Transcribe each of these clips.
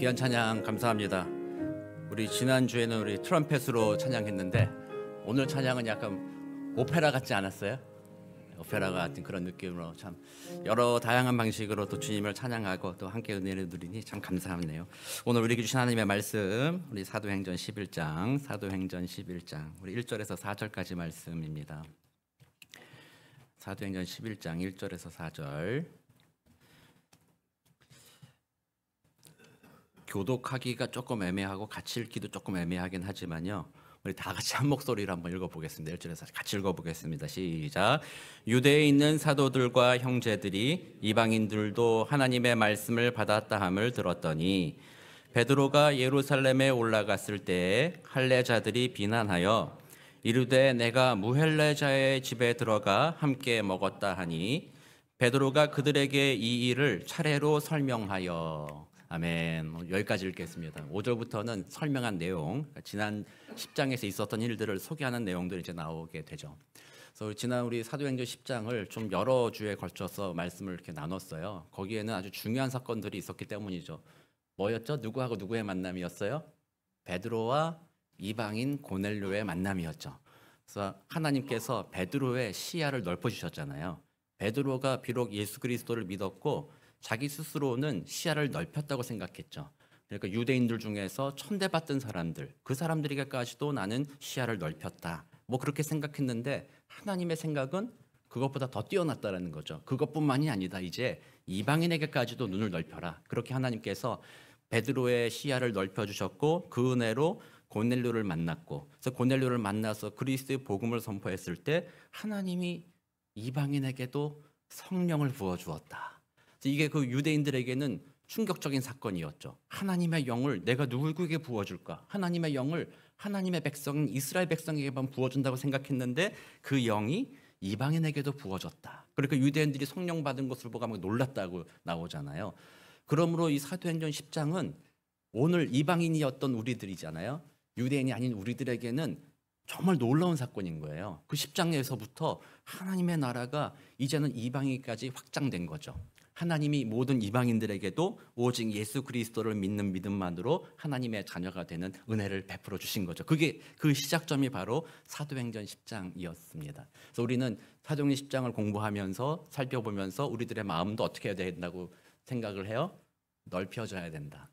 귀한 찬양 감사합니다. 우리 지난주에는 우리 트럼펫으로 찬양했는데 오늘 찬양은 약간 오페라 같지 않았어요? 오페라 같은 그런 느낌으로 참 여러 다양한 방식으로 또 주님을 찬양하고 또 함께 은혜를 누리니 참 감사하네요. 오늘 우리에게 주신 하나님의 말씀 우리 사도행전 11장 우리 1절에서 4절까지 말씀입니다. 사도행전 11장 1절에서 4절. 교독하기가 조금 애매하고 같이 읽기도 조금 애매하긴 하지만요, 우리 다 같이 한 목소리로 한번 읽어보겠습니다. 1절에서 같이 읽어보겠습니다. 시작. 유대에 있는 사도들과 형제들이 이방인들도 하나님의 말씀을 받았다 함을 들었더니 베드로가 예루살렘에 올라갔을 때에 할례자들이 비난하여 이르되 내가 무헬레자의 집에 들어가 함께 먹었다 하니 베드로가 그들에게 이 일을 차례로 설명하여. 아멘. 여기까지 읽겠습니다. 5절부터는 설명한 내용, 지난 10장에서 있었던 일들을 소개하는 내용들이 이제 나오게 되죠. 그래서 지난 우리 사도행전 10장을 좀 여러 주에 걸쳐서 말씀을 이렇게 나눴어요. 거기에는 아주 중요한 사건들이 있었기 때문이죠. 뭐였죠? 누구하고 누구의 만남이었어요? 베드로와 이방인 고넬료의 만남이었죠. 그래서 하나님께서 베드로의 시야를 넓혀주셨잖아요. 베드로가 비록 예수 그리스도를 믿었고 자기 스스로는 시야를 넓혔다고 생각했죠. 그러니까 유대인들 중에서 천대받던 사람들, 그 사람들에게까지도 나는 시야를 넓혔다, 뭐 그렇게 생각했는데 하나님의 생각은 그것보다 더 뛰어났다는 거죠. 그것뿐만이 아니다. 이제 이방인에게까지도 눈을 넓혀라. 그렇게 하나님께서 베드로의 시야를 넓혀주셨고 그 은혜로 고넬료를 만났고, 그래서 고넬료를 만나서 그리스도의 복음을 선포했을 때 하나님이 이방인에게도 성령을 부어주었다. 이게 그 유대인들에게는 충격적인 사건이었죠. 하나님의 영을 내가 누구에게 부어줄까? 하나님의 영을 하나님의 백성 이스라엘 백성에게만 부어준다고 생각했는데 그 영이 이방인에게도 부어졌다. 그러니까 유대인들이 성령 받은 것을 보고 막 놀랐다고 나오잖아요. 그러므로 이 사도행전 10장은 오늘 이방인이었던 우리들이잖아요. 유대인이 아닌 우리들에게는 정말 놀라운 사건인 거예요. 그 10장에서부터 하나님의 나라가 이제는 이방인까지 확장된 거죠. 하나님이 모든 이방인들에게도 오직 예수 그리스도를 믿는 믿음만으로 하나님의 자녀가 되는 은혜를 베풀어 주신 거죠. 그게 그 시작점이 바로 사도행전 10장이었습니다. 그래서 우리는 사도행전 10장을 공부하면서 살펴보면서 우리들의 마음도 어떻게 해야 된다고 생각을 해요? 넓혀져야 된다.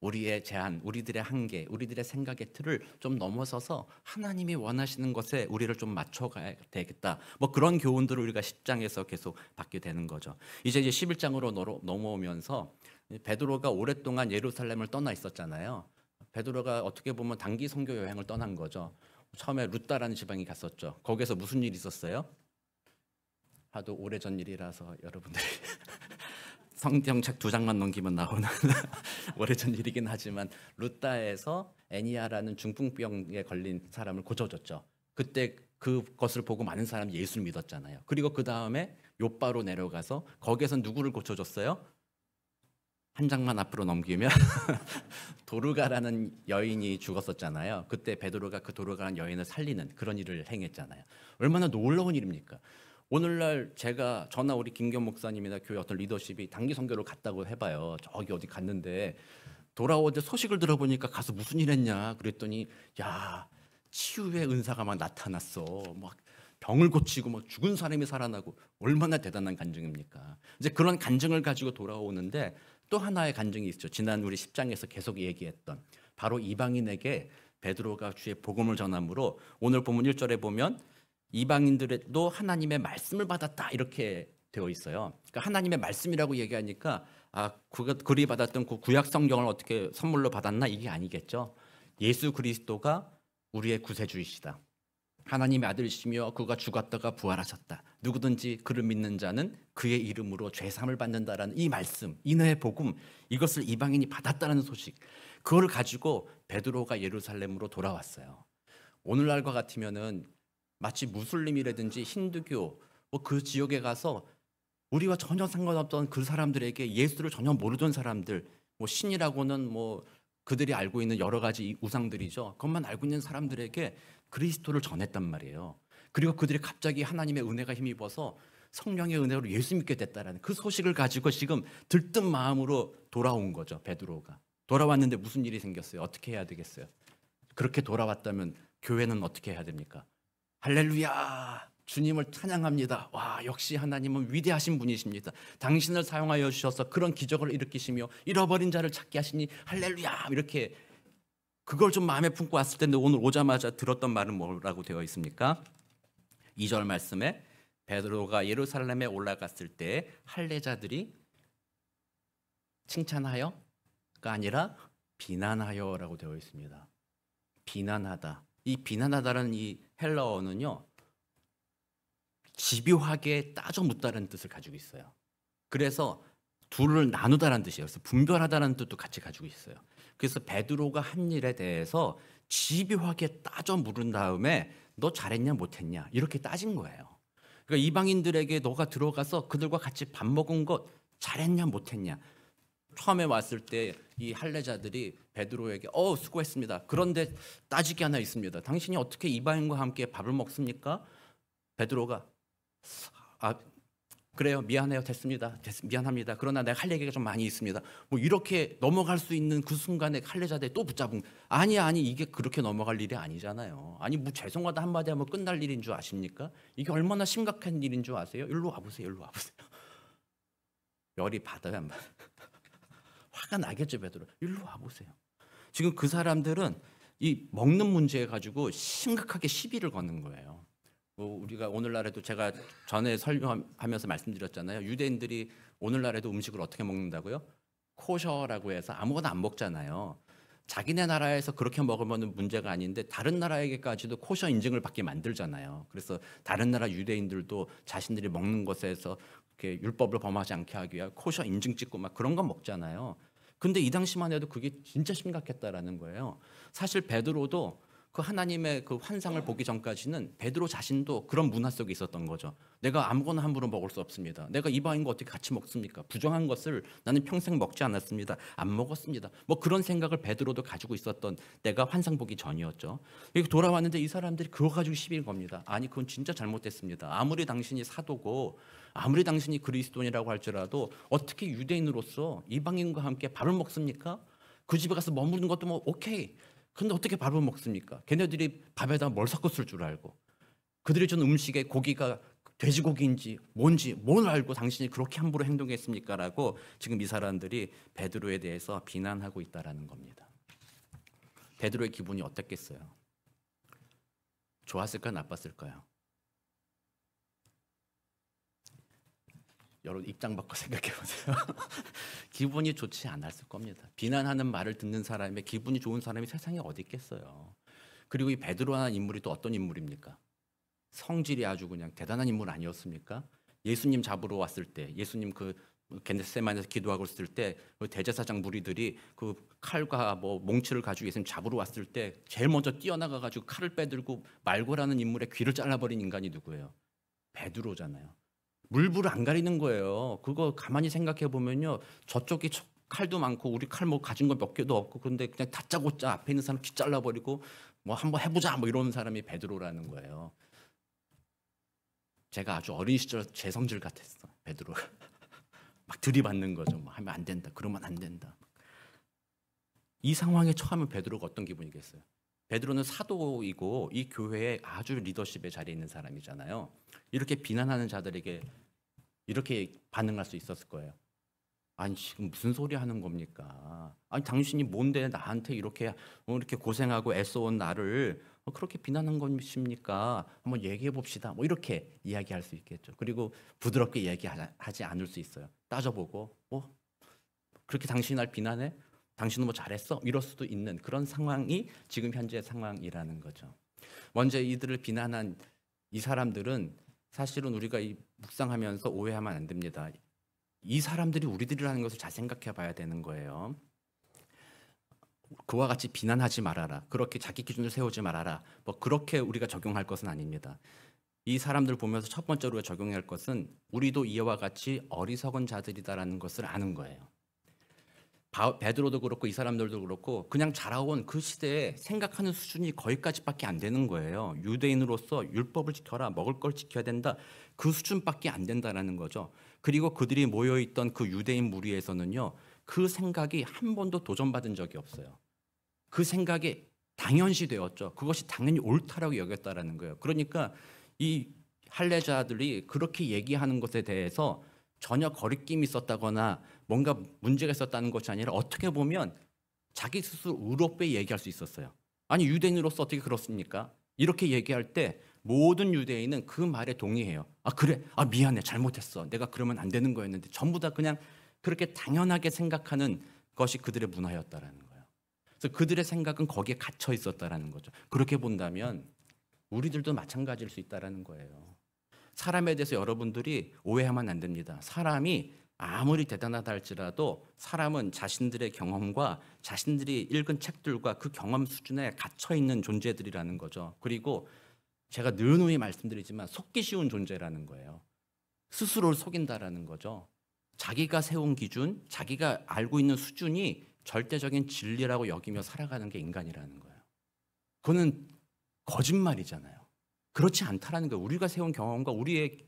우리의 제한, 우리들의 한계, 우리들의 생각의 틀을 좀 넘어서서 하나님이 원하시는 것에 우리를 좀 맞춰가야 되겠다. 뭐 그런 교훈들을 우리가 10장에서 계속 받게 되는 거죠. 이제 11장으로 넘어오면서 베드로가 오랫동안 예루살렘을 떠나 있었잖아요. 베드로가 어떻게 보면 단기 선교 여행을 떠난 거죠. 처음에 루다라는 지방에 갔었죠. 거기서 무슨 일이 있었어요? 하도 오래전 일이라서 여러분들이 성경책 2장만 넘기면 나오는 오래전 일이긴 하지만 루다에서 애니아라는 중풍병에 걸린 사람을 고쳐줬죠. 그때 그것을 보고 많은 사람이 예수를 믿었잖아요. 그리고 그 다음에 요바로 내려가서 거기에서 누구를 고쳐줬어요? 한 장만 앞으로 넘기면 도르가라는 여인이 죽었었잖아요. 그때 베드로가 그 도르가라는 여인을 살리는 그런 일을 행했잖아요. 얼마나 놀라운 일입니까? 오늘날 저나 우리 김경 목사님이나 교회 어떤 리더십이 단기 선교를 갔다고 해봐요. 저기 어디 갔는데 돌아오는데 소식을 들어보니까 가서 무슨 일 했냐 그랬더니 야, 치유의 은사가 막 나타났어. 막 병을 고치고 막 죽은 사람이 살아나고 얼마나 대단한 간증입니까? 이제 그런 간증을 가지고 돌아오는데 또 하나의 간증이 있죠. 지난 우리 10장에서 계속 얘기했던 바로 이방인에게 베드로가 주의 복음을 전함으로 오늘 본문 1절에 보면 이방인들도 하나님의 말씀을 받았다 이렇게 되어 있어요. 그러니까 하나님의 말씀이라고 얘기하니까 그리 받았던 그 구약 성경을 어떻게 선물로 받았나 이게 아니겠죠. 예수 그리스도가 우리의 구세주이시다. 하나님의 아들이시며 그가 죽었다가 부활하셨다. 누구든지 그를 믿는 자는 그의 이름으로 죄사함을 받는다라는 이 말씀, 인의 복음, 이것을 이방인이 받았다는 소식, 그걸 가지고 베드로가 예루살렘으로 돌아왔어요. 오늘날과 같으면은 마치 무슬림이라든지 힌두교 뭐 그 지역에 가서 우리와 전혀 상관없던 그 사람들에게 예수를 전혀 모르던 사람들, 뭐 신이라고는 뭐 그들이 알고 있는 여러 가지 우상들이죠. 그것만 알고 있는 사람들에게 그리스도를 전했단 말이에요. 그리고 그들이 갑자기 하나님의 은혜가 힘입어서 성령의 은혜로 예수 믿게 됐다라는 그 소식을 가지고 지금 들뜬 마음으로 돌아온 거죠, 베드로가. 돌아왔는데 무슨 일이 생겼어요? 어떻게 해야 되겠어요? 그렇게 돌아왔다면 교회는 어떻게 해야 됩니까? 할렐루야! 주님을 찬양합니다. 와, 역시 하나님은 위대하신 분이십니다. 당신을 사용하여 주셔서 그런 기적을 일으키시며 잃어버린 자를 찾게 하시니 할렐루야! 이렇게 그걸 좀 마음에 품고 왔을 텐데 오늘 오자마자 들었던 말은 뭐라고 되어 있습니까? 2절 말씀에 베드로가 예루살렘에 올라갔을 때 할례자들이 칭찬하여가 아니라 비난하여라고 되어 있습니다. 비난하다. 이 비난하다라는 이 헬라어는요, 집요하게 따져 묻다라는 뜻을 가지고 있어요. 그래서 둘을 나누다라는 뜻이에요. 그래서 분별하다라는 뜻도 같이 가지고 있어요. 그래서 베드로가 한 일에 대해서 집요하게 따져 물은 다음에 너 잘했냐 못했냐 이렇게 따진 거예요. 그러니까 이방인들에게 너가 들어가서 그들과 같이 밥 먹은 것 잘했냐 못했냐. 처음에 왔을 때 이 할례자들이 베드로에게 수고했습니다. 그런데 따지기 하나 있습니다. 당신이 어떻게 이방인과 함께 밥을 먹습니까? 베드로가 그래요. 미안해요. 됐습니다. 미안합니다. 그러나 내가 할 얘기가 좀 많이 있습니다. 뭐 이렇게 넘어갈 수 있는 그 순간에 할례자들이 또 붙잡은 아니 이게 그렇게 넘어갈 일이 아니잖아요. 아니 뭐 죄송하다 한마디 하면 끝날 일인 줄 아십니까? 이게 얼마나 심각한 일인 줄 아세요? 일로 와보세요. 일로 와보세요. 열이 받아요 안 받아요? 화가 나겠죠. 베드로. 일로 와보세요. 지금 그 사람들은 이 먹는 문제에 가지고 심각하게 시비를 거는 거예요. 우리가 오늘날에도 제가 전에 설명하면서 말씀드렸잖아요. 유대인들이 오늘날에도 음식을 어떻게 먹는다고요? 코셔라고 해서 아무거나 안 먹잖아요. 자기네 나라에서 그렇게 먹으면 문제가 아닌데 다른 나라에게까지도 코셔 인증을 받게 만들잖아요. 그래서 다른 나라 유대인들도 자신들이 먹는 것에서 이렇게 율법을 범하지 않게 하기 위해 코셔 인증 찍고 막 그런 거 먹잖아요. 근데 이 당시만 해도 그게 진짜 심각했다라는 거예요. 사실 베드로도 그 하나님의 그 환상을 보기 전까지는 베드로 자신도 그런 문화 속에 있었던 거죠. 내가 아무거나 함부로 먹을 수 없습니다. 내가 이방인과 어떻게 같이 먹습니까? 부정한 것을 나는 평생 먹지 않았습니다. 안 먹었습니다. 뭐 그런 생각을 베드로도 가지고 있었던 때가 환상 보기 전이었죠. 여기 돌아왔는데 이 사람들이 그거 가지고 시비를 겁니다. 아니 그건 진짜 잘못됐습니다. 아무리 당신이 사도고 아무리 당신이 그리스도인이라고 할지라도 어떻게 유대인으로서 이방인과 함께 밥을 먹습니까? 그 집에 가서 머무는 것도 뭐 오케이. 근데 어떻게 밥을 먹습니까? 걔네들이 밥에다 뭘 섞었을 줄 알고 그들이 준 음식에 고기가 돼지고기인지 뭔지 뭘 알고 당신이 그렇게 함부로 행동했습니까? 라고 지금 이 사람들이 베드로에 대해서 비난하고 있다는 겁니다. 베드로의 기분이 어땠겠어요? 좋았을까요? 나빴을까요? 여러분 입장 바꿔 생각해 보세요. 기분이 좋지 않았을 겁니다. 비난하는 말을 듣는 사람의 기분이 좋은 사람이 세상에 어디 있겠어요. 그리고 이 베드로라는 인물이 또 어떤 인물입니까? 성질이 아주 그냥 대단한 인물 아니었습니까? 예수님 잡으러 왔을 때 예수님 그 겟세마네에서 기도하고 있을 때 그 대제사장 무리들이 그 칼과 뭐 몽치를 가지고 예수님 잡으러 왔을 때 제일 먼저 뛰어나가 가지고 칼을 빼들고 말고라는 인물의 귀를 잘라버린 인간이 누구예요? 베드로잖아요. 물불을 안 가리는 거예요. 그거 가만히 생각해 보면요, 저쪽이 칼도 많고 우리 칼 뭐 가진 거 몇 개도 없고 그런데 그냥 다짜고짜 앞에 있는 사람 귀 잘라버리고 뭐 한번 해보자 뭐 이런 사람이 베드로라는 거예요. 제가 아주 어린 시절 제 성질 같았어. 베드로가 막 들이받는 거죠. 뭐 하면 안 된다, 그러면 안 된다. 이 상황에 처하면 베드로가 어떤 기분이겠어요? 베드로는 사도이고 이 교회에 아주 리더십의 자리에 있는 사람이잖아요. 이렇게 비난하는 자들에게 이렇게 반응할 수 있었을 거예요. 아니 지금 무슨 소리 하는 겁니까? 아니 당신이 뭔데 나한테 이렇게 고생하고 애써온 나를 그렇게 비난한 것입니까? 한번 얘기해 봅시다. 뭐 이렇게 이야기할 수 있겠죠. 그리고 부드럽게 얘기하지 않을 수 있어요. 따져보고 그렇게 당신이 날 비난해? 당신은 뭐 잘했어? 이럴 수도 있는 그런 상황이 지금 현재 상황이라는 거죠. 먼저 이들을 비난한 이 사람들은 사실은 우리가 이 묵상하면서 오해하면 안 됩니다. 이 사람들이 우리들이라는 것을 잘 생각해 봐야 되는 거예요. 그와 같이 비난하지 말아라. 그렇게 자기 기준을 세우지 말아라. 뭐 그렇게 우리가 적용할 것은 아닙니다. 이 사람들 보면서 첫 번째로 적용해야 할 것은 우리도 이와 같이 어리석은 자들이다라는 것을 아는 거예요. 베드로도 그렇고 이 사람들도 그렇고 그냥 자라온 그 시대에 생각하는 수준이 거기까지밖에 안 되는 거예요. 유대인으로서 율법을 지켜라, 먹을 걸 지켜야 된다, 그 수준밖에 안 된다라는 거죠. 그리고 그들이 모여있던 그 유대인 무리에서는요, 그 생각이 한 번도 도전받은 적이 없어요. 그 생각이 당연시 되었죠. 그것이 당연히 옳다라고 여겼다라는 거예요. 그러니까 이 할례자들이 그렇게 얘기하는 것에 대해서 전혀 거리낌이 있었다거나 뭔가 문제가 있었다는 것이 아니라 어떻게 보면 자기 스스로 의롭게 얘기할 수 있었어요. 아니 유대인으로서 어떻게 그렇습니까? 이렇게 얘기할 때 모든 유대인은 그 말에 동의해요. 아 그래, 아 미안해, 잘못했어, 내가 그러면 안 되는 거였는데, 전부 다 그냥 그렇게 당연하게 생각하는 것이 그들의 문화였다라는 거예요. 그래서 그들의 생각은 거기에 갇혀 있었다라는 거죠. 그렇게 본다면 우리들도 마찬가지일 수 있다라는 거예요. 사람에 대해서 여러분들이 오해하면 안 됩니다. 사람이 아무리 대단하다 할지라도 사람은 자신들의 경험과 자신들이 읽은 책들과 그 경험 수준에 갇혀 있는 존재들이라는 거죠. 그리고 제가 느누이 말씀드리지만 속기 쉬운 존재라는 거예요. 스스로를 속인다라는 거죠. 자기가 세운 기준, 자기가 알고 있는 수준이 절대적인 진리라고 여기며 살아가는 게 인간이라는 거예요. 그거는 거짓말이잖아요. 그렇지 않다라는 거예요. 우리가 세운 경험과 우리의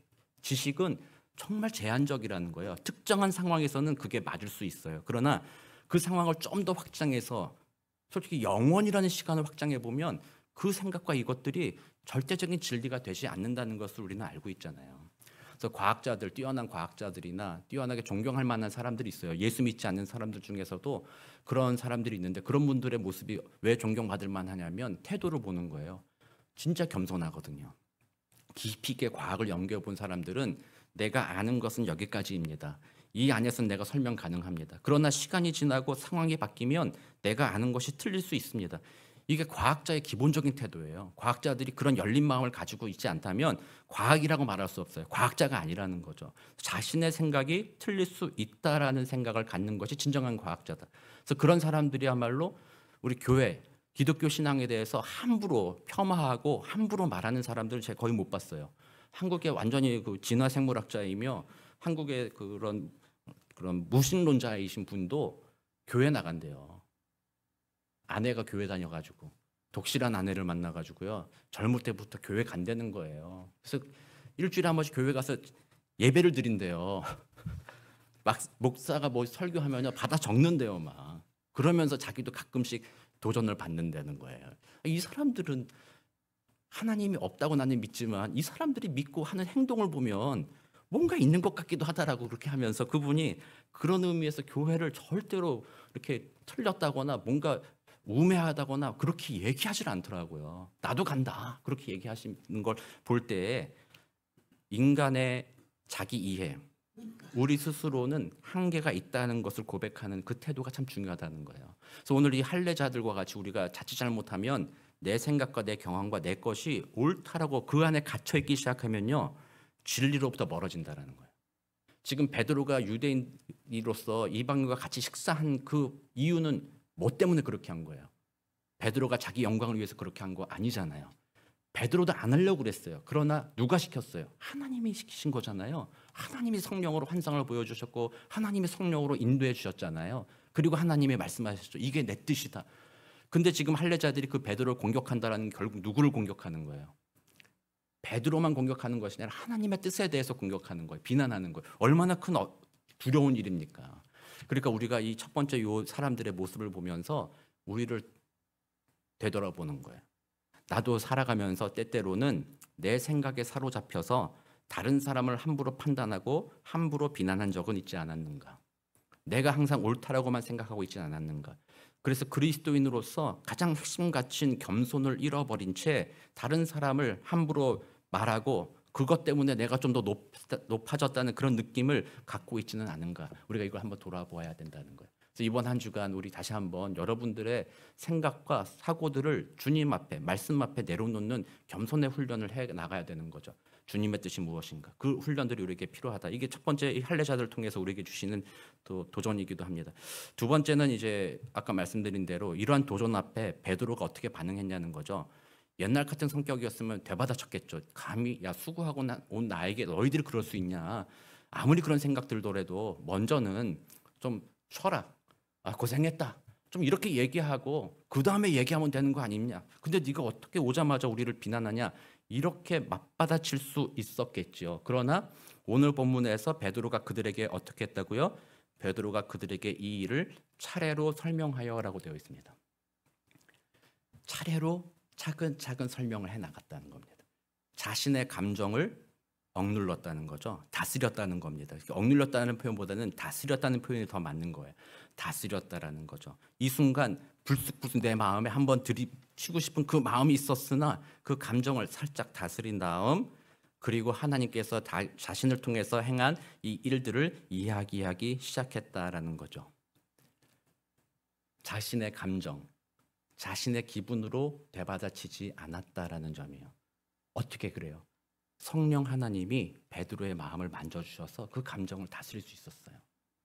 지식은 정말 제한적이라는 거예요. 특정한 상황에서는 그게 맞을 수 있어요. 그러나 그 상황을 좀 더 확장해서 솔직히 영원이라는 시간을 확장해 보면 그 생각과 이것들이 절대적인 진리가 되지 않는다는 것을 우리는 알고 있잖아요. 그래서 과학자들, 뛰어난 과학자들이나 뛰어나게 존경할 만한 사람들이 있어요. 예수 믿지 않는 사람들 중에서도 그런 사람들이 있는데 그런 분들의 모습이 왜 존경받을 만하냐면 태도를 보는 거예요. 진짜 겸손하거든요. 깊이 있게 과학을 연구해 본 사람들은 내가 아는 것은 여기까지입니다. 이 안에서는 내가 설명 가능합니다. 그러나 시간이 지나고 상황이 바뀌면 내가 아는 것이 틀릴 수 있습니다. 이게 과학자의 기본적인 태도예요. 과학자들이 그런 열린 마음을 가지고 있지 않다면 과학이라고 말할 수 없어요. 과학자가 아니라는 거죠. 자신의 생각이 틀릴 수 있다라는 생각을 갖는 것이 진정한 과학자다. 그래서 그런 사람들이야말로 우리 교회, 기독교 신앙에 대해서 함부로 폄하하고 함부로 말하는 사람들을 제가 거의 못 봤어요. 한국의 완전히 그 진화 생물학자이며 한국의 그런 무신론자이신 분도 교회 나간대요. 아내가 교회 다녀가지고 독실한 아내를 만나가지고요, 젊을 때부터 교회 간다는 거예요. 그래서 일주일에 한 번씩 교회 가서 예배를 드린대요. 막 목사가 뭐 설교하면요 받아 적는데요, 막 그러면서 자기도 가끔씩 도전을 받는다는 거예요. 이 사람들은 하나님이 없다고 나는 믿지만 이 사람들이 믿고 하는 행동을 보면 뭔가 있는 것 같기도 하다라고 그렇게 하면서 그분이 그런 의미에서 교회를 절대로 이렇게 틀렸다거나 뭔가 우매하다거나 그렇게 얘기하질 않더라고요. 나도 간다 그렇게 얘기하시는 걸 볼 때 인간의 자기 이해, 우리 스스로는 한계가 있다는 것을 고백하는 그 태도가 참 중요하다는 거예요. 그래서 오늘 이 할례자들과 같이 우리가 자칫 잘못하면 내 생각과 내 경험과 내 것이 옳다라고 그 안에 갇혀 있기 시작하면요 진리로부터 멀어진다라는 거예요. 지금 베드로가 유대인으로서 이방인과 같이 식사한 그 이유는 뭐 때문에 그렇게 한 거예요? 베드로가 자기 영광을 위해서 그렇게 한 거 아니잖아요. 베드로도 안 하려고 그랬어요. 그러나 누가 시켰어요? 하나님이 시키신 거잖아요. 하나님이 성령으로 환상을 보여주셨고 하나님이 성령으로 인도해 주셨잖아요. 그리고 하나님이 말씀하셨죠. 이게 내 뜻이다. 근데 지금 할례자들이 그 베드로를 공격한다라는 게 결국 누구를 공격하는 거예요? 베드로만 공격하는 것이 아니라 하나님의 뜻에 대해서 공격하는 거예요. 비난하는 거예요. 얼마나 큰 두려운 일입니까? 그러니까 우리가 이 첫 번째 요 사람들의 모습을 보면서 우리를 되돌아보는 거예요. 나도 살아가면서 때때로는 내 생각에 사로잡혀서 다른 사람을 함부로 판단하고 함부로 비난한 적은 있지 않았는가? 내가 항상 옳다라고만 생각하고 있지 않았는가? 그래서 그리스도인으로서 가장 핵심 가치인 겸손을 잃어버린 채 다른 사람을 함부로 말하고 그것 때문에 내가 좀 더 높아졌다는 그런 느낌을 갖고 있지는 않은가? 우리가 이걸 한번 돌아보아야 된다는 거예요. 그래서 이번 한 주간 우리 다시 한번 여러분들의 생각과 사고들을 주님 앞에, 말씀 앞에 내려놓는 겸손의 훈련을 해 나가야 되는 거죠. 주님의 뜻이 무엇인가? 그 훈련들이 우리에게 필요하다. 이게 첫 번째 이 할례자들을 통해서 우리에게 주시는 또 도전이기도 합니다. 두 번째는 이제 아까 말씀드린 대로 이러한 도전 앞에 베드로가 어떻게 반응했냐는 거죠. 옛날 같은 성격이었으면 되받아쳤겠죠. 감히 야 수고하고 온 나에게 너희들이 그럴 수 있냐. 아무리 그런 생각 들더라도 먼저는 좀 쉬어라. 아 고생했다. 좀 이렇게 얘기하고 그 다음에 얘기하면 되는 거 아니냐. 근데 네가 어떻게 오자마자 우리를 비난하냐. 이렇게 맞받아칠 수 있었겠지요. 그러나 오늘 본문에서 베드로가 그들에게 어떻게 했다고요? 베드로가 그들에게 이 일을 차례로 설명하여라고 되어 있습니다. 차례로 차근차근 설명을 해 나갔다는 겁니다. 자신의 감정을 억눌렀다는 거죠. 다스렸다는 겁니다. 억눌렀다는 표현보다는 다스렸다는 표현이 더 맞는 거예요. 다스렸다라는 거죠. 이 순간 불쑥불쑥 내 마음에 한번 들이치고 싶은 그 마음이 있었으나 그 감정을 살짝 다스린 다음 그리고 하나님께서 자신을 통해서 행한 이 일들을 이야기하기 시작했다라는 거죠. 자신의 감정, 자신의 기분으로 되받아치지 않았다라는 점이에요. 어떻게 그래요? 성령 하나님이 베드로의 마음을 만져주셔서 그 감정을 다스릴 수 있었어요.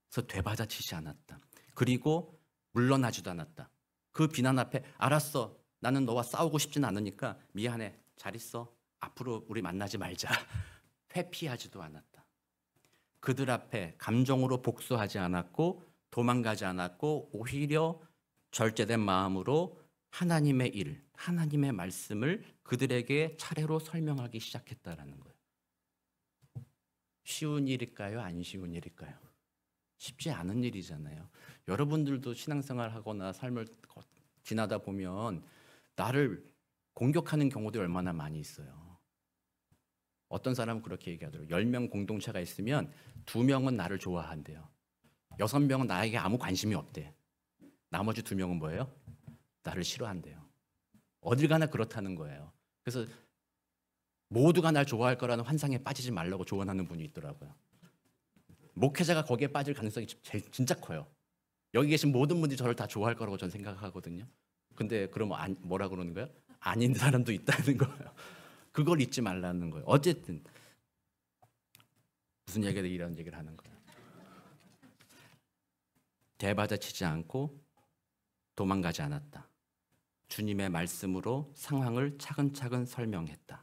그래서 되받아치지 않았다. 그리고 물러나지도 않았다. 그 비난 앞에 알았어. 나는 너와 싸우고 싶진 않으니까 미안해. 잘 있어. 앞으로 우리 만나지 말자. 회피하지도 않았다. 그들 앞에 감정으로 복수하지 않았고 도망가지 않았고 오히려 절제된 마음으로 하나님의 일, 하나님의 말씀을 그들에게 차례로 설명하기 시작했다라는 거예요. 쉬운 일일까요? 안 쉬운 일일까요? 쉽지 않은 일이잖아요. 여러분들도 신앙생활 하거나 삶을 지나다 보면 나를 공격하는 경우도 얼마나 많이 있어요. 어떤 사람은 그렇게 얘기하더라고요. 10명 공동체가 있으면 2명은 나를 좋아한대요. 6명은 나에게 아무 관심이 없대. 나머지 2명은 뭐예요? 나를 싫어한대요. 어딜 가나 그렇다는 거예요. 그래서 모두가 날 좋아할 거라는 환상에 빠지지 말라고 조언하는 분이 있더라고요. 목회자가 거기에 빠질 가능성이 진짜 커요. 여기 계신 모든 분들이 저를 다 좋아할 거라고 저는 생각하거든요. 근데 그러면 뭐라 그러는 거예요? 아닌 사람도 있다는 거예요. 그걸 잊지 말라는 거예요. 어쨌든 무슨 얘기에 이런 얘기를 하는 거예요. 대받아치지 않고 도망가지 않았다. 주님의 말씀으로 상황을 차근차근 설명했다.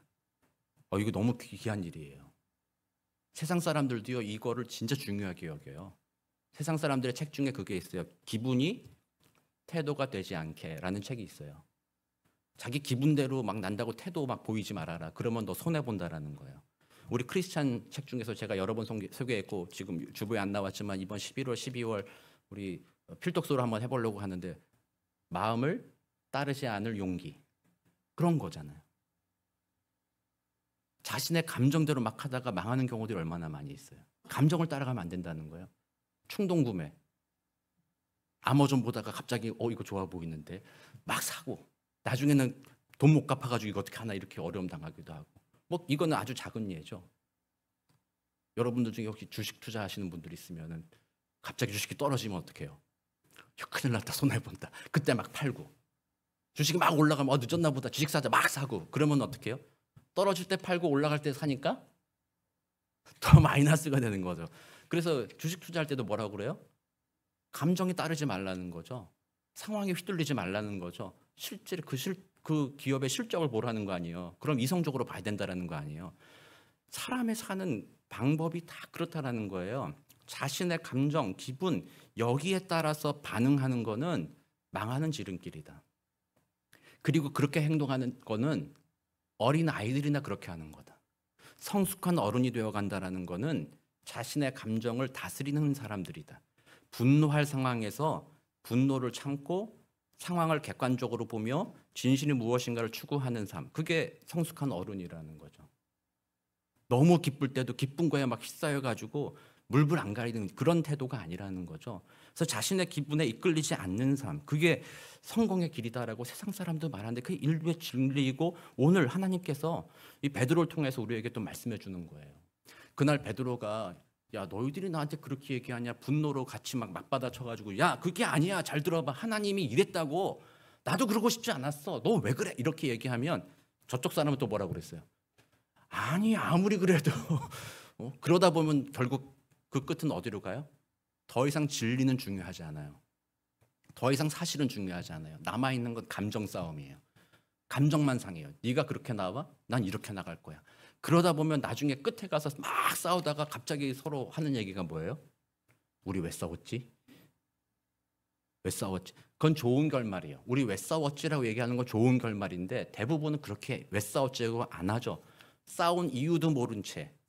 이거 너무 귀한 일이에요. 세상 사람들도요 이거를 진짜 중요하게 여겨요. 세상 사람들의 책 중에 그게 있어요. 기분이 태도가 되지 않게라는 책이 있어요. 자기 기분대로 막 난다고 태도 막 보이지 말아라. 그러면 너 손해 본다라는 거예요. 우리 크리스찬 책 중에서 제가 여러 번 소개했고 지금 주보에 안 나왔지만 이번 11월, 12월 우리 필독서로 한번 해보려고 하는데 마음을 따르지 않을 용기 그런 거잖아요. 자신의 감정대로 막 하다가 망하는 경우들이 얼마나 많이 있어요. 감정을 따라가면 안 된다는 거예요. 충동 구매. 아마존 보다가 갑자기 이거 좋아 보이는데 막 사고 나중에는 돈 못 갚아가지고 이거 어떻게 하나 이렇게 어려움 당하기도 하고 뭐 이거는 아주 작은 예죠. 여러분들 중에 혹시 주식 투자하시는 분들 있으면은 갑자기 주식이 떨어지면 어떡해요? 큰일 났다 손해본다. 그때 막 팔고 주식이 막 올라가면 늦었나 보다 주식 사자 막 사고 그러면 어떡해요? 떨어질 때 팔고 올라갈 때 사니까 더 마이너스가 되는 거죠. 그래서 주식 투자할 때도 뭐라고 그래요? 감정에 따르지 말라는 거죠. 상황에 휘둘리지 말라는 거죠. 실제로 그 기업의 실적을 보라는 거 아니에요. 그럼 이성적으로 봐야 된다는 거 아니에요. 사람의 사는 방법이 다 그렇다라는 거예요. 자신의 감정, 기분 여기에 따라서 반응하는 거는 망하는 지름길이다. 그리고 그렇게 행동하는 거는 어린 아이들이나 그렇게 하는 거다. 성숙한 어른이 되어 간다라는 거는 자신의 감정을 다스리는 사람들이다. 분노할 상황에서 분노를 참고 상황을 객관적으로 보며 진실이 무엇인가를 추구하는 삶. 그게 성숙한 어른이라는 거죠. 너무 기쁠 때도 기쁜 거에 막 휩싸여가지고 물불 안 가리는 그런 태도가 아니라는 거죠. 그래서 자신의 기분에 이끌리지 않는 삶. 그게 성공의 길이다라고 세상 사람도 말하는데 그게 일부의 진리이고 오늘 하나님께서 이 베드로를 통해서 우리에게 또 말씀해 주는 거예요. 그날 베드로가 야 너희들이 나한테 그렇게 얘기하냐 분노로 같이 막 맞받아 쳐가지고 야 그게 아니야 잘 들어봐 하나님이 이랬다고 나도 그러고 싶지 않았어 너 왜 그래 이렇게 얘기하면 저쪽 사람은 또 뭐라고 그랬어요? 아니 아무리 그래도 그러다 보면 결국 그 끝은 어디로 가요? 더 이상 진리는 중요하지 않아요. 더 이상 사실은 중요하지 않아요. 남아있는 건 감정 싸움이에요. 감정만 상해요. 네가 그렇게 나와? 난 이렇게 나갈 거야. 그러다 보면 나중에 끝에 가서 막 싸우다가 갑자기 서로 하는 얘기가 뭐예요? 우리 왜 싸웠지? 왜 싸웠지? 그건 좋은 결말이에요. 우리 왜 싸웠지라고 얘기하는 건 좋은 결말인데 대부분은 그렇게 왜 싸웠지라고 안 하죠. 싸운 이유도 모른 채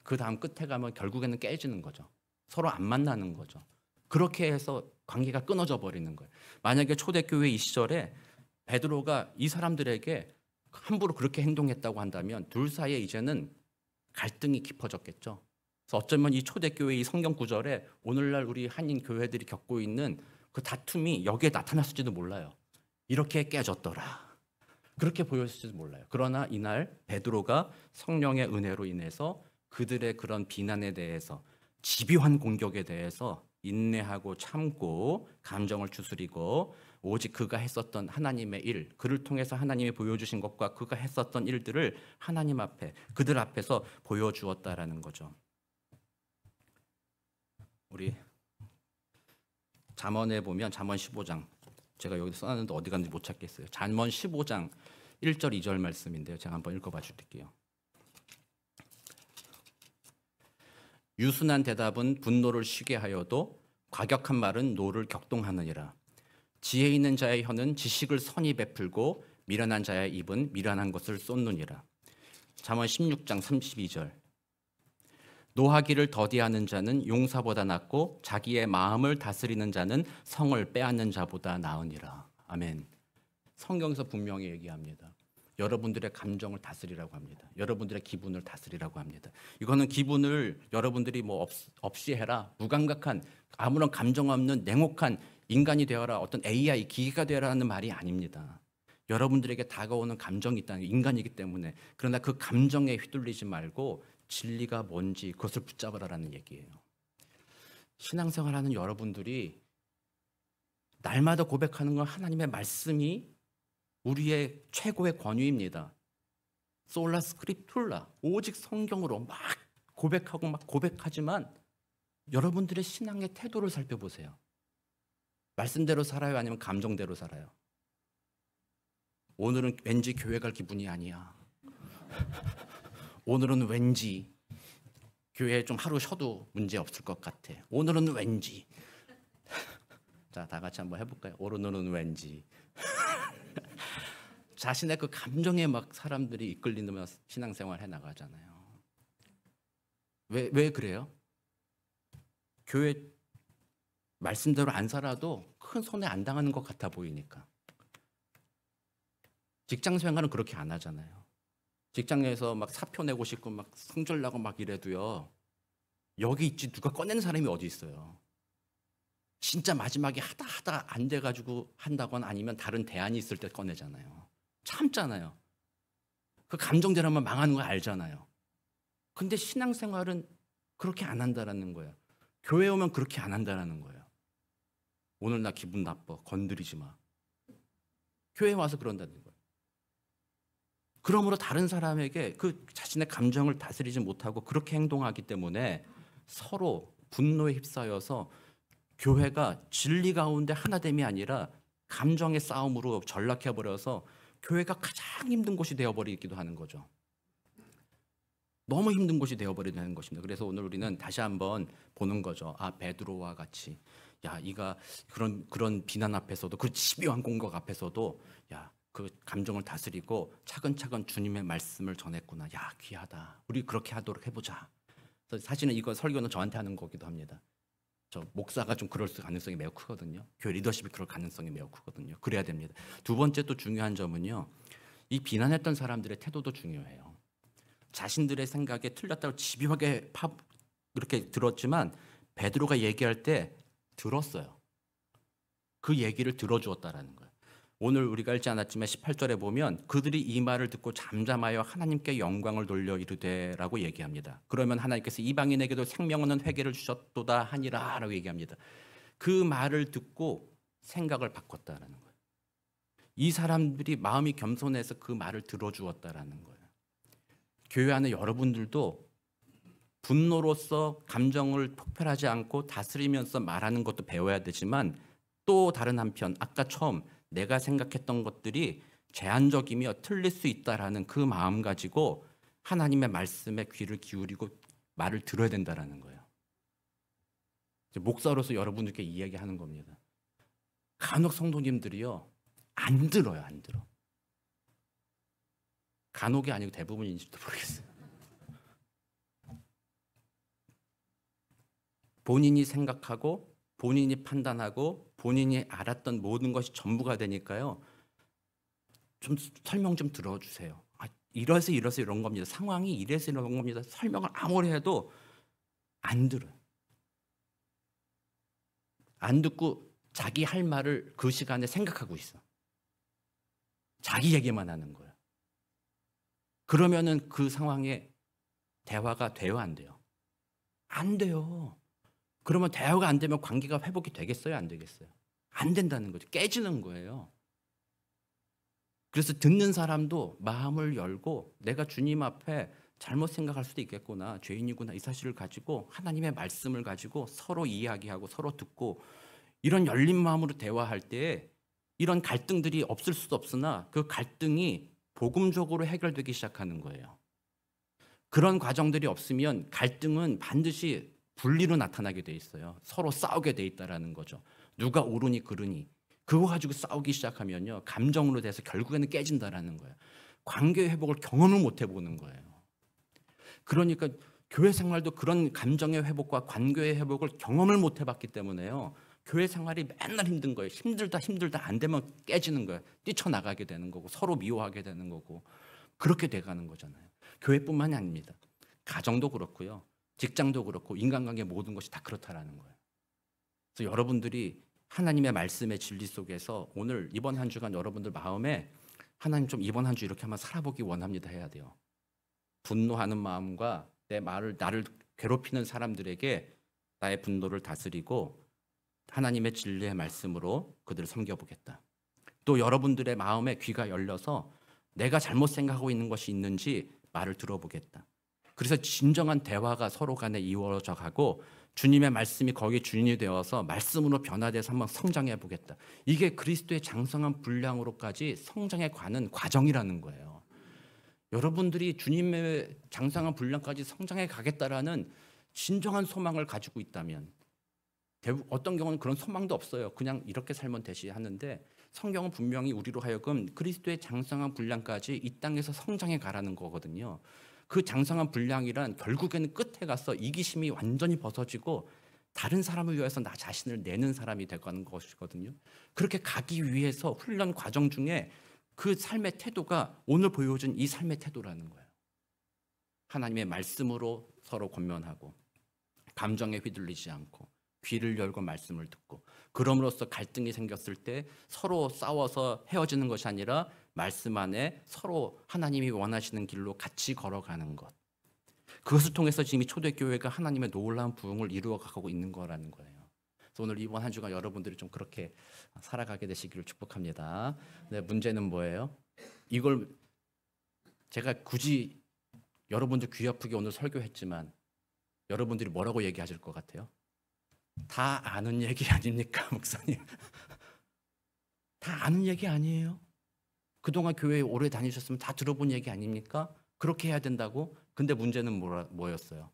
그 다음 끝에 가면 결국에는 깨지는 거죠. 서로 안 만나는 거죠. 그렇게 해서 관계가 끊어져 버리는 거예요. 만약에 초대교회 이 시절에 베드로가 이 사람들에게 함부로 그렇게 행동했다고 한다면 둘 사이에 이제는 갈등이 깊어졌겠죠. 그래서 어쩌면 이 초대교회 이 성경 구절에 오늘날 우리 한인 교회들이 겪고 있는 그 다툼이 여기에 나타났을지도 몰라요. 이렇게 깨졌더라. 그렇게 보였을지도 몰라요. 그러나 이날 베드로가 성령의 은혜로 인해서 그들의 그런 비난에 대해서 집요한 공격에 대해서 인내하고 참고 감정을 추스리고 오직 그가 했었던 하나님의 일, 그를 통해서 하나님이 보여주신 것과 그가 했었던 일들을 하나님 앞에 그들 앞에서 보여주었다라는 거죠. 우리 잠언에 보면 잠언 15장 제가 여기 써놨는데 어디 갔는지 못 찾겠어요. 잠언 15장 1절 2절 말씀인데요. 제가 한번 읽어봐 줄게요. 유순한 대답은 분노를 쉬게 하여도 과격한 말은 노를 격동하느니라. 지혜 있는 자의 혀는 지식을 선히 베풀고 미련한 자의 입은 미련한 것을 쏟느니라. 잠언 16장 32절. 노하기를 더디하는 자는 용사보다 낫고 자기의 마음을 다스리는 자는 성을 빼앗는 자보다 나으니라. 아멘. 성경에서 분명히 얘기합니다. 여러분들의 감정을 다스리라고 합니다. 여러분들의 기분을 다스리라고 합니다. 이거는 기분을 여러분들이 뭐 없이 해라, 무감각한 아무런 감정 없는 냉혹한 인간이 되어라, 어떤 AI 기계가 되어라는 말이 아닙니다. 여러분들에게 다가오는 감정이 있다는 인간이기 때문에, 그러나 그 감정에 휘둘리지 말고 진리가 뭔지 그것을 붙잡으라는 얘기예요. 신앙생활하는 여러분들이 날마다 고백하는 건 하나님의 말씀이 우리의 최고의 권위입니다. 솔라 스크립툴라, 오직 성경으로 막 고백하고 막 고백하지만 여러분들의 신앙의 태도를 살펴보세요. 말씀대로 살아요? 아니면 감정대로 살아요? 오늘은 왠지 교회 갈 기분이 아니야. 오늘은 왠지 교회에 좀 하루 쉬어도 문제 없을 것 같아. 오늘은 왠지. 자, 다 같이 한번 해볼까요? 오늘은 왠지. 자신의 그 감정에 막 사람들이 이끌리면서 신앙생활 해 나가잖아요. 왜 그래요? 교회 말씀대로 안 살아도 큰 손해 안 당하는 것 같아 보이니까. 직장 생활은 그렇게 안 하잖아요. 직장에서 막 사표 내고 싶고 막 성질 나고 막 이래도요. 여기 있지 누가 꺼내는 사람이 어디 있어요. 진짜 마지막에 하다 안 돼가지고 한다거나 아니면 다른 대안이 있을 때 꺼내잖아요. 참잖아요. 그 감정대로만 망하는 거 알잖아요. 근데 신앙생활은 그렇게 안 한다라는 거예요. 교회 오면 그렇게 안 한다라는 거예요. 오늘 나 기분 나빠. 건드리지 마. 교회 와서 그런다는 거예요. 그러므로 다른 사람에게 그 자신의 감정을 다스리지 못하고 그렇게 행동하기 때문에 서로 분노에 휩싸여서 교회가 진리 가운데 하나됨이 아니라 감정의 싸움으로 전락해버려서 교회가 가장 힘든 곳이 되어버리기도 하는 거죠. 너무 힘든 곳이 되어버리는 것입니다. 그래서 오늘 우리는 다시 한번 보는 거죠. 아, 베드로와 같이 야, 이가 그런 비난 앞에서도 그 집요한 공격 앞에서도 야, 그 감정을 다스리고 차근차근 주님의 말씀을 전했구나. 야, 귀하다. 우리 그렇게 하도록 해보자. 그래서 사실은 이거 설교는 저한테 하는 거기도 합니다. 저 목사가 좀 그럴 가능성이 매우 크거든요. 교회 리더십이 그럴 가능성이 매우 크거든요. 그래야 됩니다. 두 번째 또 중요한 점은요. 이 비난했던 사람들의 태도도 중요해요. 자신들의 생각에 틀렸다고 집요하게 이렇게 들었지만 베드로가 얘기할 때 들었어요. 그 얘기를 들어주었다라는 거예요. 오늘 우리가 읽지 않았지만 18절에 보면 그들이 이 말을 듣고 잠잠하여 하나님께 영광을 돌려 이르되라고 얘기합니다. 그러면 하나님께서 이방인에게도 생명 없는 회개를 주셨도다 하니라 라고 얘기합니다. 그 말을 듣고 생각을 바꿨다라는 거예요. 이 사람들이 마음이 겸손해서 그 말을 들어주었다라는 거예요. 교회 안에 여러분들도 분노로서 감정을 폭발하지 않고 다스리면서 말하는 것도 배워야 되지만 또 다른 한편 아까 처음 내가 생각했던 것들이 제한적이며 틀릴 수 있다라는 그 마음 가지고 하나님의 말씀에 귀를 기울이고 말을 들어야 된다라는 거예요. 목사로서 여러분들께 이야기하는 겁니다. 간혹 성도님들이요 안 들어요, 안 들어. 간혹이 아니고 대부분인지도 모르겠어요. 본인이 생각하고 본인이 판단하고 본인이 알았던 모든 것이 전부가 되니까요. 좀 설명 좀 들어주세요. 이래서 이런 겁니다. 상황이 이래서 이런 겁니다. 설명을 아무리 해도 안 들어요. 안 듣고 자기 할 말을 그 시간에 생각하고 있어. 자기 얘기만 하는 거예요. 그러면은 그 상황에 대화가 돼요, 안 돼요? 안 돼요. 그러면 대화가 안 되면 관계가 회복이 되겠어요, 안 되겠어요? 안 된다는 거죠. 깨지는 거예요. 그래서 듣는 사람도 마음을 열고 내가 주님 앞에 잘못 생각할 수도 있겠구나, 죄인이구나, 이 사실을 가지고 하나님의 말씀을 가지고 서로 이야기하고 서로 듣고 이런 열린 마음으로 대화할 때 이런 갈등들이 없을 수도 없으나 그 갈등이 복음적으로 해결되기 시작하는 거예요. 그런 과정들이 없으면 갈등은 반드시 분리로 나타나게 돼 있어요. 서로 싸우게 돼 있다라는 거죠. 누가 옳으니 그르니 그거 가지고 싸우기 시작하면요, 감정으로 돼서 결국에는 깨진다라는 거예요. 관계 회복을 경험을 못 해보는 거예요. 그러니까 교회 생활도 그런 감정의 회복과 관계의 회복을 경험을 못 해봤기 때문에요, 교회 생활이 맨날 힘든 거예요. 힘들다 안 되면 깨지는 거예요. 뛰쳐나가게 되는 거고 서로 미워하게 되는 거고 그렇게 돼가는 거잖아요. 교회뿐만이 아닙니다. 가정도 그렇고요, 직장도 그렇고 인간관계 모든 것이 다 그렇다라는 거예요. 그래서 여러분들이 하나님의 말씀의 진리 속에서 오늘 이번 한 주간 여러분들 마음에 하나님 좀 이번 한 주 이렇게 한번 살아보기 원합니다 해야 돼요. 분노하는 마음과 나를 괴롭히는 사람들에게 나의 분노를 다스리고 하나님의 진리의 말씀으로 그들을 섬겨보겠다. 또 여러분들의 마음에 귀가 열려서 내가 잘못 생각하고 있는 것이 있는지 말을 들어보겠다. 그래서 진정한 대화가 서로 간에 이루어져 가고 주님의 말씀이 거기에 주인이 되어서 말씀으로 변화돼서 한번 성장해 보겠다. 이게 그리스도의 장성한 분량으로까지 성장해 가는 과정이라는 거예요. 여러분들이 주님의 장성한 분량까지 성장해 가겠다라는 진정한 소망을 가지고 있다면, 어떤 경우는 그런 소망도 없어요. 그냥 이렇게 살면 되지 하는데, 성경은 분명히 우리로 하여금 그리스도의 장성한 분량까지 이 땅에서 성장해 가라는 거거든요. 그 장성한 분량이란 결국에는 끝에 가서 이기심이 완전히 벗어지고 다른 사람을 위해서 나 자신을 내는 사람이 되는 것이거든요. 그렇게 가기 위해서 훈련 과정 중에 그 삶의 태도가 오늘 보여준 이 삶의 태도라는 거예요. 하나님의 말씀으로 서로 권면하고 감정에 휘둘리지 않고 귀를 열고 말씀을 듣고, 그럼으로써 갈등이 생겼을 때 서로 싸워서 헤어지는 것이 아니라 말씀 안에 서로 하나님이 원하시는 길로 같이 걸어가는 것, 그것을 통해서 지금 이 초대교회가 하나님의 놀라운 부흥을 이루어가고 있는 거라는 거예요. 그래서 오늘 이번 한 주간 여러분들이 좀 그렇게 살아가게 되시기를 축복합니다. 네, 문제는 뭐예요? 이걸 제가 굳이 여러분들 귀 아프게 오늘 설교했지만 여러분들이 뭐라고 얘기하실 것 같아요? 다 아는 얘기 아닙니까, 목사님? 다 아는 얘기 아니에요? 그동안 교회에 오래 다니셨으면 다 들어본 얘기 아닙니까? 그렇게 해야 된다고? 근데 문제는 뭐였어요?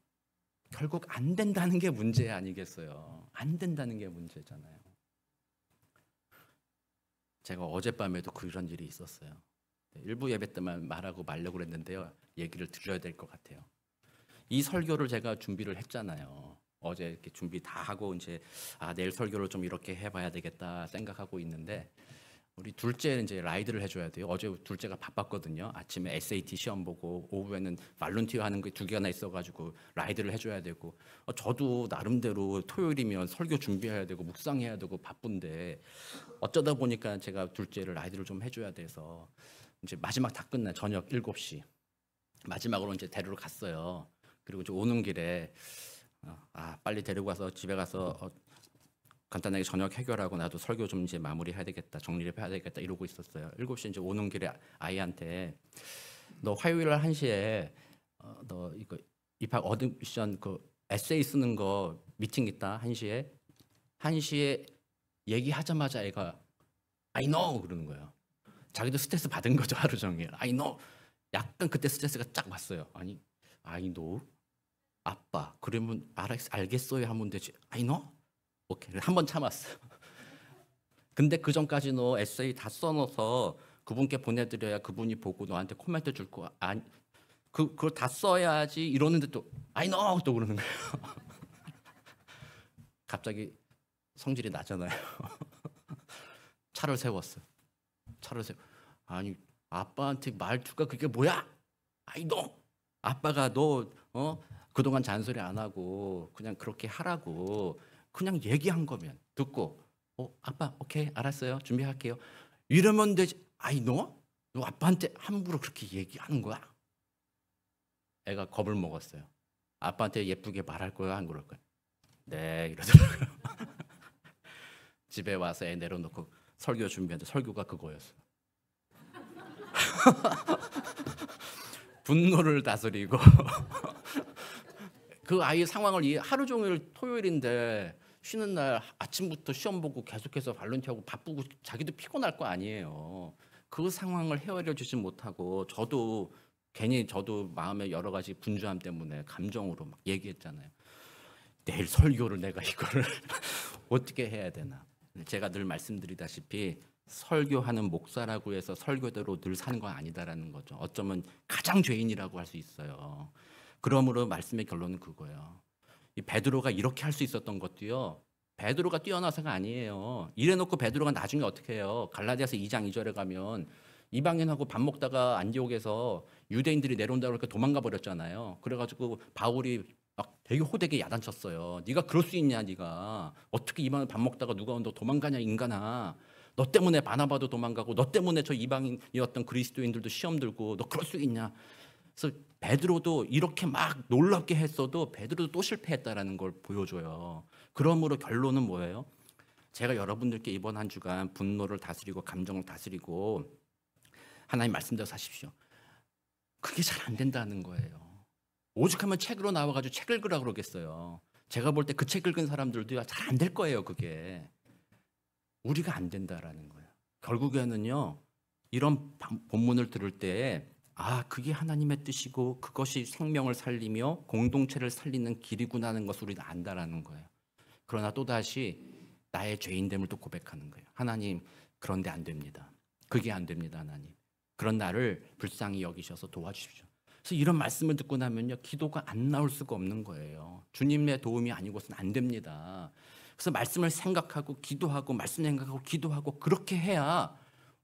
결국 안 된다는 게 문제 아니겠어요? 안 된다는 게 문제잖아요. 제가 어젯밤에도 그런 일이 있었어요. 일부 예배 때만 말하고 말려고 그랬는데요, 얘기를 드려야 될 것 같아요. 이 설교를 제가 준비를 했잖아요. 어제 이렇게 준비 다 하고 이제 내일 설교를 좀 이렇게 해봐야 되겠다 생각하고 있는데, 우리 둘째 이제 라이드를 해줘야 돼요. 어제 둘째가 바빴거든요. 아침에 SAT 시험 보고 오후에는 발룬티어 하는 게 2개나 있어가지고 라이드를 해줘야 되고, 저도 나름대로 토요일이면 설교 준비해야 되고 묵상해야 되고 바쁜데, 어쩌다 보니까 제가 둘째를 라이드를 좀 해줘야 돼서 이제 마지막 다 끝나 저녁 7시 마지막으로 이제 데리러 갔어요. 그리고 이제 오는 길에 빨리 데리고 가서 집에 가서 간단하게 저녁 해결하고 나도 설교 좀 이제 마무리해야 되겠다, 정리를 해야 되겠다 이러고 있었어요. 7시 이제 오는 길에 아이한테 너 화요일 1시에 너 이거 입학 어드미션 그 에세이 쓰는 거 미팅 있다 1시에 얘기하자마자 애가 I know 그러는 거예요. 자기도 스트레스 받은 거죠, 하루 종일. I know. 약간 그때 스트레스가 쫙 왔어요. 아니 I know 아빠 그러면 알겠어요 하면 되지. I know. 오케이, 한 번 참았어요. 근데 그 전까지 너 에세이 다 써놓아서 그분께 보내드려야 그분이 보고 너한테 코멘트 줄 거. 그걸 다 써야지 이러는데 또 I know 또 그러는 거예요. 갑자기 성질이 나잖아요. 차를 세웠어. 아니 아빠한테 말투가 그게 뭐야? 아이 너 아빠가 너 그동안 잔소리 안 하고 그냥 그렇게 하라고 그냥 얘기한 거면 듣고 아빠 오케이 알았어요 준비할게요 이러면 되지. 아이 너 아빠한테 함부로 그렇게 얘기하는 거야? 애가 겁을 먹었어요. 아빠한테 예쁘게 말할 거야 안 그럴 거야? 네 이러더라고요. 집에 와서 애 내려놓고 설교 준비하는데 설교가 그거였어. 분노를 다스리고 그 아이의 상황을 하루 종일 토요일인데 쉬는 날 아침부터 시험 보고 계속해서 발론티하고 바쁘고 자기도 피곤할 거 아니에요. 그 상황을 헤아려 주지 못하고 저도 마음에 여러 가지 분주함 때문에 감정으로 막 얘기했잖아요. 내일 설교를 내가 이거를 어떻게 해야 되나. 제가 늘 말씀드리다시피 설교하는 목사라고 해서 설교대로 늘 사는 건 아니다라는 거죠. 어쩌면 가장 죄인이라고 할 수 있어요. 그러므로 말씀의 결론은 그거예요. 이 베드로가 이렇게 할 수 있었던 것도요. 베드로가 뛰어나서가 아니에요. 이래놓고 베드로가 나중에 어떻게 해요? 갈라디아서 2장 2절에 가면 이방인하고 밥 먹다가 안디옥에서 유대인들이 내려온다고 그러니까 도망가 버렸잖아요. 그래가지고 바울이 막 되게 호되게 야단쳤어요. 네가 그럴 수 있냐? 네가 어떻게 이방인 밥 먹다가 누가 너 도망가냐 인간아. 너 때문에 바나바도 도망가고 너 때문에 저 이방인이었던 그리스도인들도 시험 들고 너 그럴 수 있냐. 그래서 베드로도 이렇게 막 놀랍게 했어도 베드로도 또 실패했다라는 걸 보여줘요. 그러므로 결론은 뭐예요? 제가 여러분들께 이번 한 주간 분노를 다스리고 감정을 다스리고 하나님 말씀대로 사십시오. 그게 잘 안 된다는 거예요. 오죽하면 책으로 나와가지고 책 읽으라 그러겠어요. 제가 볼 때 그 책 읽은 사람들도 잘 안 될 거예요. 그게 우리가 안 된다라는 거예요. 결국에는요 이런 본문을 들을 때 그게 하나님의 뜻이고 그것이 생명을 살리며 공동체를 살리는 길이구나 하는 것을 우리가 안다라는 거예요. 그러나 또다시 나의 죄인됨을 또 고백하는 거예요. 하나님 그런데 안 됩니다. 그게 안 됩니다. 하나님 그런 나를 불쌍히 여기셔서 도와주십시오. 그래서 이런 말씀을 듣고 나면요 기도가 안 나올 수가 없는 거예요. 주님의 도움이 아니고서는 안 됩니다. 그래서 말씀을 생각하고 기도하고 말씀 생각하고 기도하고 그렇게 해야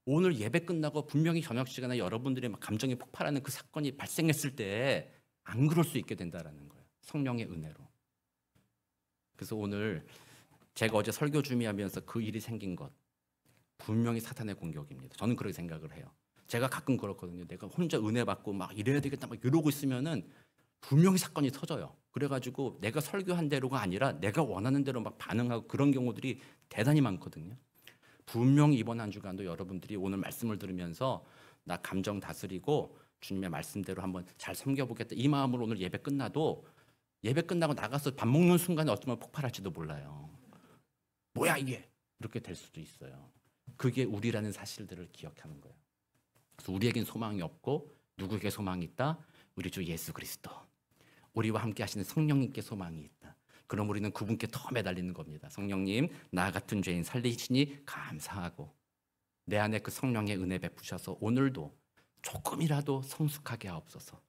오늘 예배 끝나고 분명히 저녁 시간에 여러분들의 막 감정이 폭발하는 그 사건이 발생했을 때 안 그럴 수 있게 된다라는 거예요. 성령의 은혜로. 그래서 오늘 제가 어제 설교 준비하면서 그 일이 생긴 것 분명히 사탄의 공격입니다. 저는 그렇게 생각을 해요. 제가 가끔 그렇거든요. 내가 혼자 은혜 받고 막 이래야 되겠다 막 이러고 있으면은 분명히 사건이 터져요. 그래가지고 내가 설교한 대로가 아니라 내가 원하는 대로 막 반응하고 그런 경우들이 대단히 많거든요. 분명히 이번 한 주간도 여러분들이 오늘 말씀을 들으면서 나 감정 다스리고 주님의 말씀대로 한번 잘 섬겨보겠다 이 마음으로 오늘 예배 끝나도 예배 끝나고 나가서 밥 먹는 순간에 어쩌면 폭발할지도 몰라요. 뭐야 이게 이렇게 될 수도 있어요. 그게 우리라는 사실들을 기억하는 거예요. 그래서 우리에겐 소망이 없고 누구에게 소망이 있다? 우리 주 예수 그리스도 우리와 함께 하시는 성령님께 소망이 있다. 그럼 우리는 그분께 더 매달리는 겁니다. 성령님 나 같은 죄인 살리시니 감사하고 내 안에 그 성령의 은혜 베푸셔서 오늘도 조금이라도 성숙하게 하옵소서.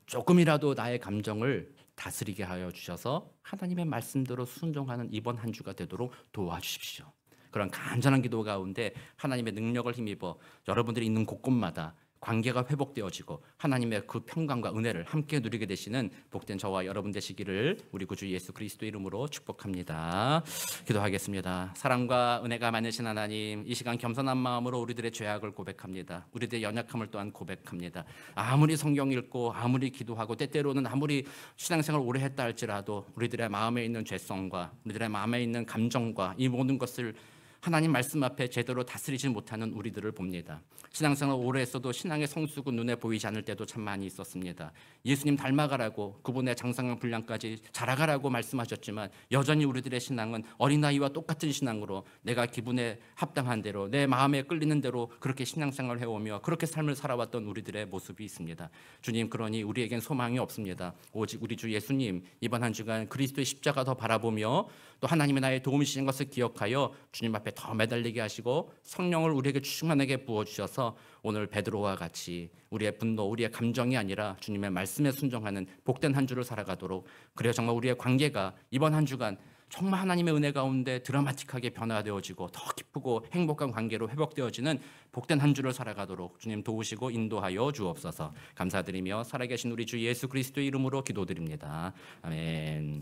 조금이라도 나의 감정을 다스리게 하여 주셔서 하나님의 말씀대로 순종하는 이번 한 주가 되도록 도와주십시오. 그런 간절한 기도 가운데 하나님의 능력을 힘입어 여러분들이 있는 곳곳마다 관계가 회복되어지고 하나님의 그 평강과 은혜를 함께 누리게 되시는 복된 저와 여러분 되시기를 우리 구주 예수 그리스도 이름으로 축복합니다. 기도하겠습니다. 사랑과 은혜가 많으신 하나님, 이 시간 겸손한 마음으로 우리들의 죄악을 고백합니다. 우리들의 연약함을 또한 고백합니다. 아무리 성경 읽고 아무리 기도하고 때때로는 아무리 신앙생활 오래 했다 할지라도 우리들의 마음에 있는 죄성과 우리들의 마음에 있는 감정과 이 모든 것을 하나님 말씀 앞에 제대로 다스리지 못하는 우리들을 봅니다. 신앙생활 오래 했어도 신앙의 성숙은 눈에 보이지 않을 때도 참 많이 있었습니다. 예수님 닮아가라고 그분의 장성한 분량까지 자라가라고 말씀하셨지만 여전히 우리들의 신앙은 어린아이와 똑같은 신앙으로 내가 기분에 합당한 대로 내 마음에 끌리는 대로 그렇게 신앙생활을 해오며 그렇게 삶을 살아왔던 우리들의 모습이 있습니다. 주님 그러니 우리에겐 소망이 없습니다. 오직 우리 주 예수님 이번 한 주간 그리스도의 십자가 더 바라보며 또 하나님의 나의 도움이 주신 것을 기억하여 주님 앞에 더 매달리게 하시고 성령을 우리에게 충만하게 부어주셔서 오늘 베드로와 같이 우리의 분노, 우리의 감정이 아니라 주님의 말씀에 순종하는 복된 한 주를 살아가도록 그래야 정말 우리의 관계가 이번 한 주간 정말 하나님의 은혜 가운데 드라마틱하게 변화되어지고 더 기쁘고 행복한 관계로 회복되어지는 복된 한 주를 살아가도록 주님 도우시고 인도하여 주옵소서. 감사드리며 살아계신 우리 주 예수 그리스도의 이름으로 기도드립니다. 아멘.